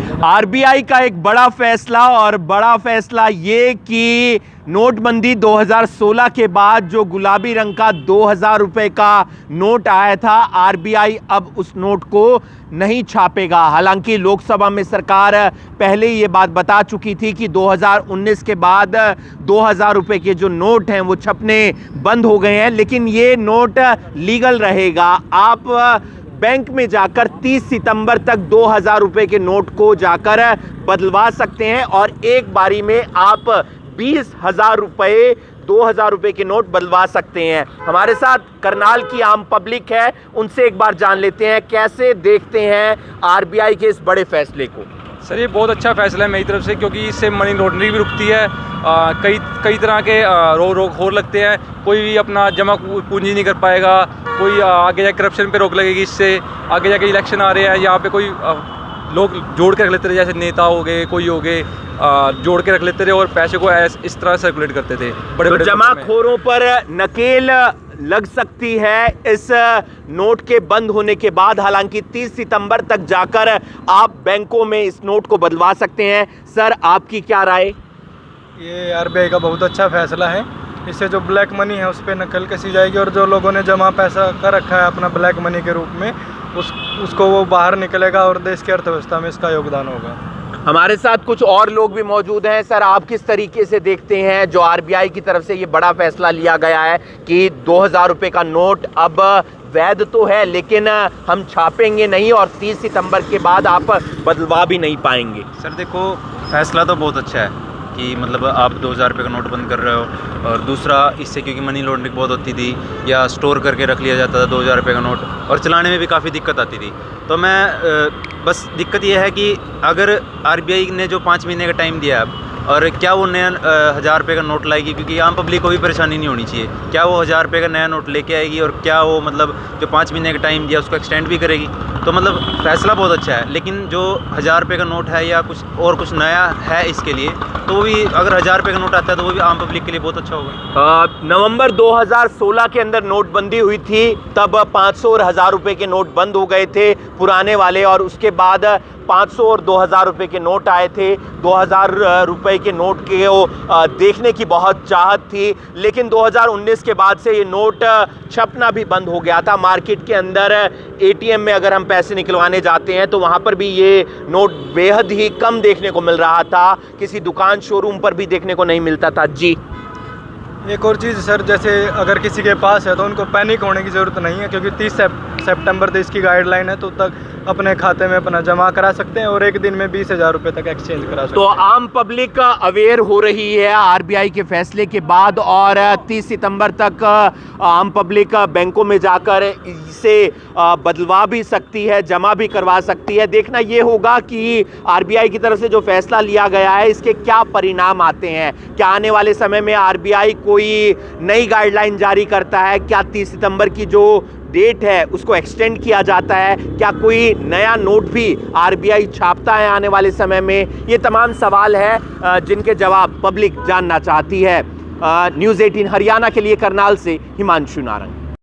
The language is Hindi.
आरबीआई का एक बड़ा फैसला, और बड़ा फैसला ये कि नोटबंदी 2016 के बाद जो गुलाबी रंग का 2000 रुपए का नोट आया था, आरबीआई अब उस नोट को नहीं छापेगा। हालांकि लोकसभा में सरकार पहले ही ये बात बता चुकी थी कि 2019 के बाद 2000 रुपए के जो नोट हैं वो छपने बंद हो गए हैं, लेकिन ये नोट लीगल रहेगा। आप बैंक में जाकर 30 सितंबर तक 2000 रुपए के नोट को जाकर बदलवा सकते हैं और एक बारी में आप 20,000 रुपए 2000 रुपए के नोट बदलवा सकते हैं। हमारे साथ करनाल की आम पब्लिक है, उनसे एक बार जान लेते हैं कैसे देखते हैं आरबीआई के इस बड़े फैसले को। सर, ये बहुत अच्छा फैसला है मेरी तरफ से, क्योंकि इससे मनी लॉन्ड्रिंग भी रुकती है। कई तरह के रोक हो लगते हैं। कोई भी अपना जमा पूंजी नहीं कर पाएगा, कोई आगे जाके करप्शन पे रोक लगेगी। इससे आगे जाके इलेक्शन आ रहे हैं, यहाँ पे कोई लोग जोड़ के रख लेते थे, जैसे नेता हो गए, कोई हो गए, जोड़ के रख लेते थे और पैसे को इस तरह सर्कुलेट करते थे। बड़े बड़े जमाखोरों पर नकेल लग सकती है इस नोट के बंद होने के बाद। हालांकि 30 सितंबर तक जाकर आप बैंकों में इस नोट को बदलवा सकते हैं। सर, आपकी क्या राय? ये आरबीआई का बहुत अच्छा फैसला है। इससे जो ब्लैक मनी है उस पर नकल कसी जाएगी और जो लोगों ने जमा पैसा कर रखा है अपना ब्लैक मनी के रूप में, उसको वो बाहर निकलेगा और देश की अर्थव्यवस्था में इसका योगदान होगा। हमारे साथ कुछ और लोग भी मौजूद हैं। सर, आप किस तरीके से देखते हैं जो आरबीआई की तरफ से ये बड़ा फैसला लिया गया है कि 2000 रुपए का नोट अब वैध तो है लेकिन हम छापेंगे नहीं और 30 सितंबर के बाद आप बदलवा भी नहीं पाएंगे? सर देखो, फैसला तो बहुत अच्छा है कि मतलब आप 2000 रुपये का नोट बंद कर रहे हो। और दूसरा, इससे क्योंकि मनी लॉन्ड्रिंग बहुत होती थी या स्टोर करके रख लिया जाता था 2000 रुपये का नोट, और चलाने में भी काफ़ी दिक्कत आती थी। तो मैं बस दिक्कत यह है कि अगर आरबीआई ने जो 5 महीने का टाइम दिया है, और क्या वो नया 1000 रुपये का नोट लाएगी, क्योंकि आम पब्लिक को भी परेशानी नहीं होनी चाहिए। क्या वो 1000 रुपये का नया नोट लेके आएगी और क्या वो मतलब जो 5 महीने का टाइम दिया उसको एक्सटेंड भी करेगी? तो मतलब फैसला बहुत अच्छा है, लेकिन जो 1000 रुपये का नोट है या कुछ नया है इसके लिए, तो वो भी अगर 1000 रुपये का नोट आता है तो वो भी आम पब्लिक के लिए बहुत अच्छा होगा। नवंबर 2016 के अंदर नोटबंदी हुई थी, तब 500 और 1000 रुपये के नोट बंद हो गए थे पुराने वाले, और उसके बाद 500 और 2000 रुपये के नोट आए थे। 2000 रुपये के नोट के वो देखने की बहुत चाहत थी, लेकिन 2019 के बाद से ये नोट छपना भी बंद हो गया था। मार्केट के अंदर एटीएम में अगर हम पैसे निकलवाने जाते हैं तो वहाँ पर भी ये नोट बेहद ही कम देखने को मिल रहा था, किसी दुकान शोरूम पर भी देखने को नहीं मिलता था। जी, एक और चीज़ सर, जैसे अगर किसी के पास है तो उनको पैनिक होने की ज़रूरत नहीं है, क्योंकि 30 सितंबर तक इसकी गाइडलाइन है, तो तक अपने खाते में अपना जमा करा सकते हैं और एक दिन में 20,000 रुपये तक एक्सचेंज करा सकते हैं। तो आम पब्लिक अवेयर हो रही है आरबीआई के फैसले के बाद, और 30 सितंबर तक आम पब्लिक बैंकों में जाकर इसे बदलवा भी सकती है, जमा भी करवा सकती है। देखना ये होगा कि आरबीआई की तरफ से जो फैसला लिया गया है इसके क्या परिणाम आते हैं। क्या आने वाले समय में आरबीआई कोई नई गाइडलाइन जारी करता है? क्या 30 सितंबर की जो डेट है उसको एक्सटेंड किया जाता है? क्या कोई नया नोट भी आरबीआई छापता है आने वाले समय में? ये तमाम सवाल है जिनके जवाब पब्लिक जानना चाहती है। न्यूज़ 18 हरियाणा के लिए करनाल से हिमांशु नारंग।